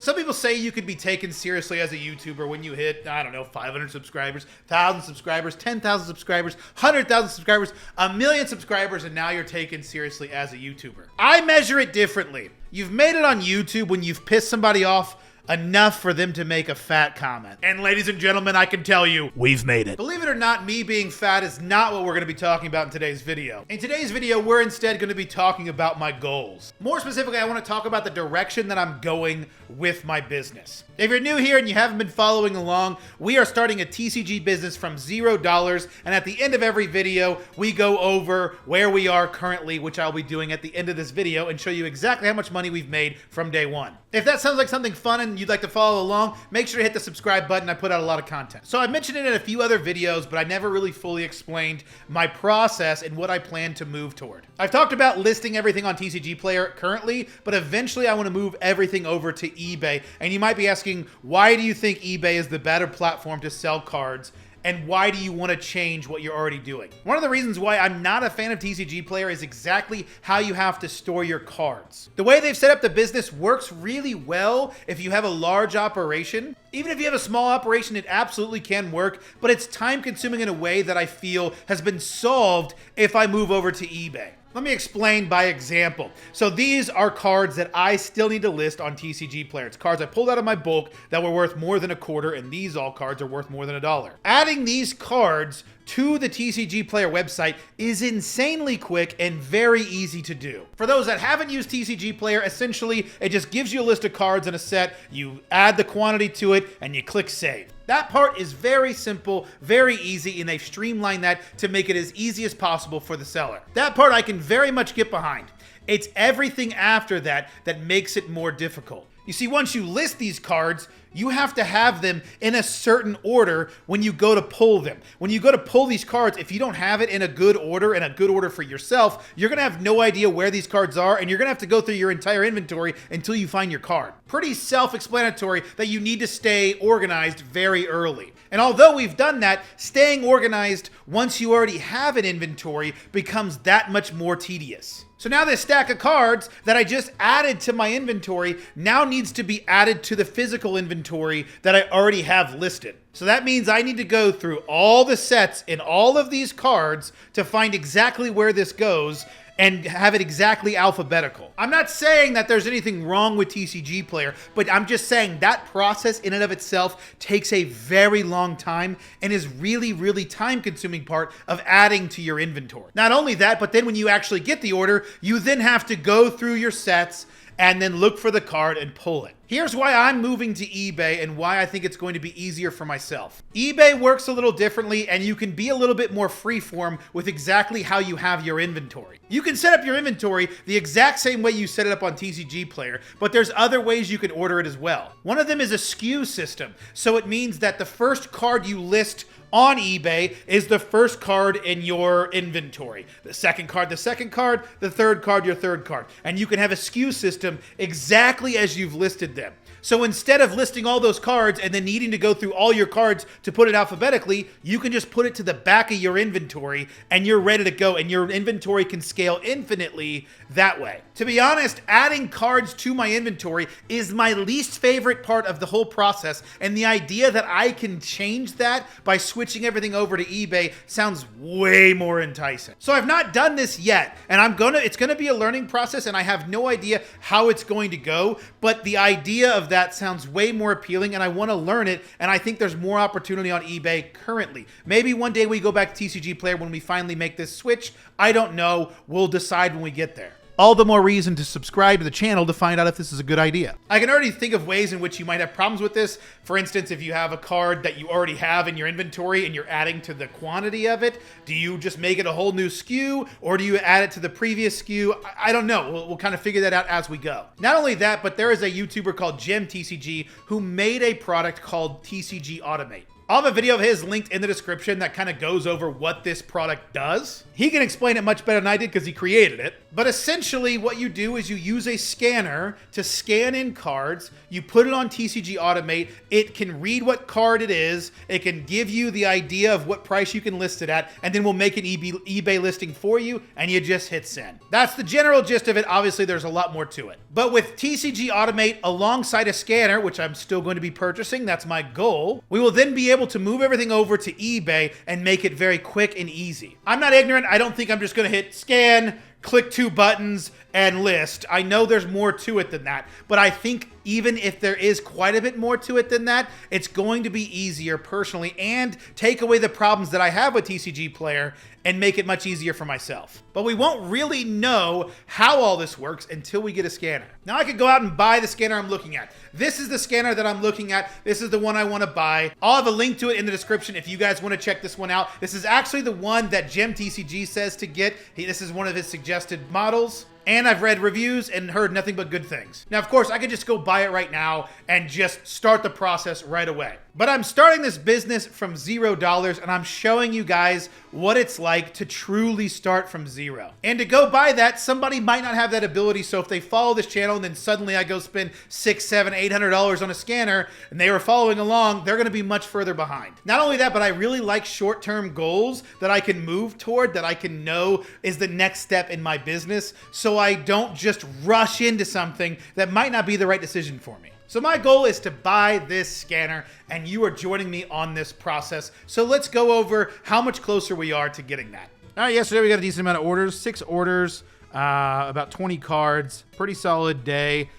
Some people say you could be taken seriously as a YouTuber when you hit, I don't know, 500 subscribers, 1,000 subscribers, 10,000 subscribers, 100,000 subscribers, 1,000,000 subscribers, and now you're taken seriously as a YouTuber. I measure it differently. You've made it on YouTube when you've pissed somebody off enough for them to make a fat comment. And ladies and gentlemen, I can tell you, we've made it. Believe it or not, me being fat is not what we're gonna be talking about in today's video. In today's video, we're instead gonna be talking about my goals. More specifically, I wanna talk about the direction that I'm going with my business. If you're new here and you haven't been following along, we are starting a TCG business from $0, and at the end of every video, we go over where we are currently, which I'll be doing at the end of this video, and show you exactly how much money we've made from day one. If that sounds like something fun and you'd like to follow along, make sure to hit the subscribe button. I put out a lot of content. So I mentioned it in a few other videos, but I never really fully explained my process and what I plan to move toward. I've talked about listing everything on TCG Player currently, but eventually I want to move everything over to eBay. And you might be asking, why do you think eBay is the better platform to sell cards? And why do you want to change what you're already doing? One of the reasons why I'm not a fan of TCG Player is exactly how you have to store your cards. The way they've set up the business works really well if you have a large operation. Even if you have a small operation, it absolutely can work, but it's time consuming in a way that I feel has been solved if I move over to eBay. Let me explain by example. So these are cards that I still need to list on TCG Player. It's cards I pulled out of my bulk that were worth more than a quarter, and these all cards are worth more than $1. Adding these cards to the TCG Player website is insanely quick and very easy to do. For those that haven't used TCG Player, essentially it just gives you a list of cards in a set, you add the quantity to it, and you click save. That part is very simple, very easy, and they've streamlined that to make it as easy as possible for the seller. That part I can very much get behind. It's everything after that that makes it more difficult. You see, once you list these cards, you have to have them in a certain order when you go to pull them. When you go to pull these cards, if you don't have it in a good order and a good order for yourself, you're gonna have no idea where these cards are, and you're gonna have to go through your entire inventory until you find your card. Pretty self-explanatory that you need to stay organized very early. And although we've done that, staying organized once you already have an inventory becomes that much more tedious. So now this stack of cards that I just added to my inventory now needs to be added to the physical inventory that I already have listed. So that means I need to go through all the sets in all of these cards to find exactly where this goes and have it exactly alphabetical. I'm not saying that there's anything wrong with TCG Player, but I'm just saying that process in and of itself takes a very long time and is really, really time-consuming part of adding to your inventory. Not only that, but then when you actually get the order, you then have to go through your sets and then look for the card and pull it. Here's why I'm moving to eBay and why I think it's going to be easier for myself. eBay works a little differently, and you can be a little bit more freeform with exactly how you have your inventory. You can set up your inventory the exact same way you set it up on TCG Player, but there's other ways you can order it as well. One of them is a SKU system. So it means that the first card you list on eBay is the first card in your inventory. The second card, the third card, your third card. And you can have a SKU system exactly as you've listed them. So instead of listing all those cards and then needing to go through all your cards to put it alphabetically, you can just put it to the back of your inventory and you're ready to go, and your inventory can scale infinitely that way. To be honest, adding cards to my inventory is my least favorite part of the whole process, and the idea that I can change that by switching everything over to eBay sounds way more enticing. So I've not done this yet, and it's gonna be a learning process, and I have no idea how it's going to go, but the idea of that sounds way more appealing, and I want to learn it, and I think there's more opportunity on eBay currently. Maybe one day we go back to TCG Player when we finally make this switch. I don't know. We'll decide when we get there. All the more reason to subscribe to the channel to find out if this is a good idea. I can already think of ways in which you might have problems with this. For instance, if you have a card that you already have in your inventory and you're adding to the quantity of it, do you just make it a whole new SKU, or do you add it to the previous SKU? I don't know. We'll kind of figure that out as we go. Not only that, but there is a YouTuber called Gem TCG who made a product called TCG Automate. I'll have a video of his linked in the description that kind of goes over what this product does. He can explain it much better than I did because he created it. But essentially what you do is you use a scanner to scan in cards. You put it on TCG Automate. It can read what card it is. It can give you the idea of what price you can list it at, and then we'll make an eBay listing for you, and you just hit send. That's the general gist of it. Obviously, there's a lot more to it. But with TCG Automate alongside a scanner, which I'm still going to be purchasing, that's my goal, we will then be able to move everything over to eBay and make it very quick and easy. I'm not ignorant. I don't think I'm just going to hit scan, click 2 buttons, and list. I know there's more to it than that, but I think even if there is quite a bit more to it than that, it's going to be easier personally and take away the problems that I have with TCG Player and make it much easier for myself. But we won't really know how all this works until we get a scanner. Now I could go out and buy the scanner I'm looking at. This is the scanner that I'm looking at. This is the one I want to buy. I'll have a link to it in the description if you guys want to check this one out. This is actually the one that Gem TCG says to get. This is one of his suggested models. And I've read reviews and heard nothing but good things. Now, of course, I could just go buy it right now and just start the process right away. But I'm starting this business from $0, and I'm showing you guys what it's like to truly start from zero. And to go buy that, somebody might not have that ability. So if they follow this channel and then suddenly I go spend $600, $700, $800 on a scanner and they were following along, they're going to be much further behind. Not only that, but I really like short-term goals that I can move toward, that I can know is the next step in my business, so I don't just rush into something that might not be the right decision for me. So my goal is to buy this scanner, and you are joining me on this process. So let's go over how much closer we are to getting that. All right, yesterday we got a decent amount of orders, 6 orders, about 20 cards, pretty solid day.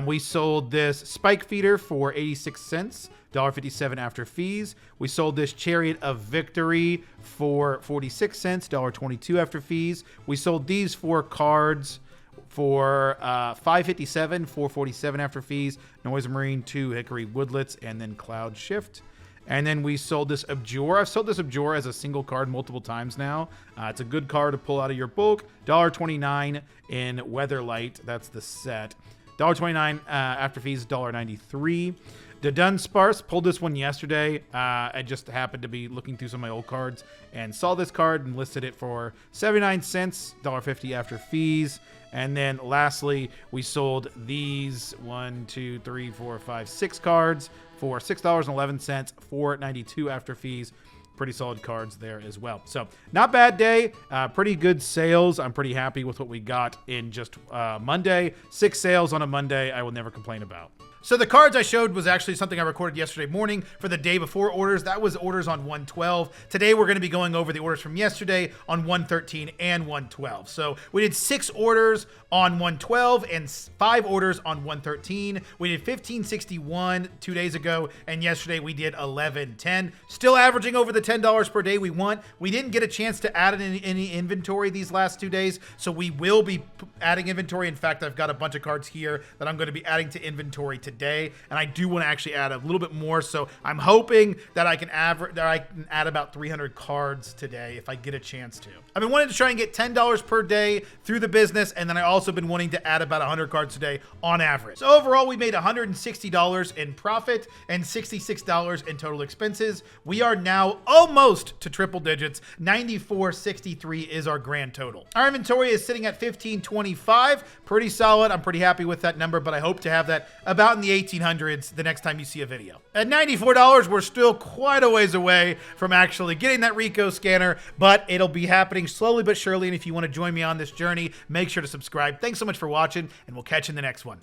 We sold this Spike Feeder for 86 cents, $1.57 after fees. We sold this Chariot of Victory for 46 cents, $1.22 after fees. We sold these 4 cards for $5.57, $4.47 after fees. Noise Marine, 2 Hickory Woodlets, and then Cloud Shift. And then we sold this Abjure. I've sold this Abjure as a single card multiple times now. It's a good card to pull out of your bulk. $1.29 in Weatherlight. That's the set. $1.29 after fees, $1.93. The Dunsparce, pulled this one yesterday. I just happened to be looking through some of my old cards and saw this card and listed it for 79 cents, $1.50 after fees. And then lastly, we sold these 6 cards for $6.11, $4.92 after fees. Pretty solid cards there as well. So not bad day, pretty good sales. I'm pretty happy with what we got in just Monday. 6 sales on a Monday I will never complain about. So the cards I showed was actually something I recorded yesterday morning for the day before orders. That was orders on 112. Today we're going to be going over the orders from yesterday on 113 and 112. So we did 6 orders on 112 and 5 orders on 113. We did 1561 2 days ago, and yesterday we did 1110. Still averaging over the $10 per day we want. We didn't get a chance to add any inventory these last 2 days, so we will be adding inventory. In fact, I've got a bunch of cards here that I'm going to be adding to inventory today, and I do want to actually add a little bit more, so I'm hoping that I can add about 300 cards today if I get a chance to. I've been wanting to try and get $10 per day through the business, and then I also been wanting to add about 100 cards today on average. So overall, we made $160 in profit and $66 in total expenses. We are now almost to triple digits. 94.63 is our grand total. Our inventory is sitting at 1525. Pretty solid. I'm pretty happy with that number, but I hope to have that about in the 1800s the next time you see a video. At $94, we're still quite a ways away from actually getting that Rico scanner, but it'll be happening slowly but surely. And if you want to join me on this journey, make sure to subscribe. Thanks so much for watching, and we'll catch you in the next one.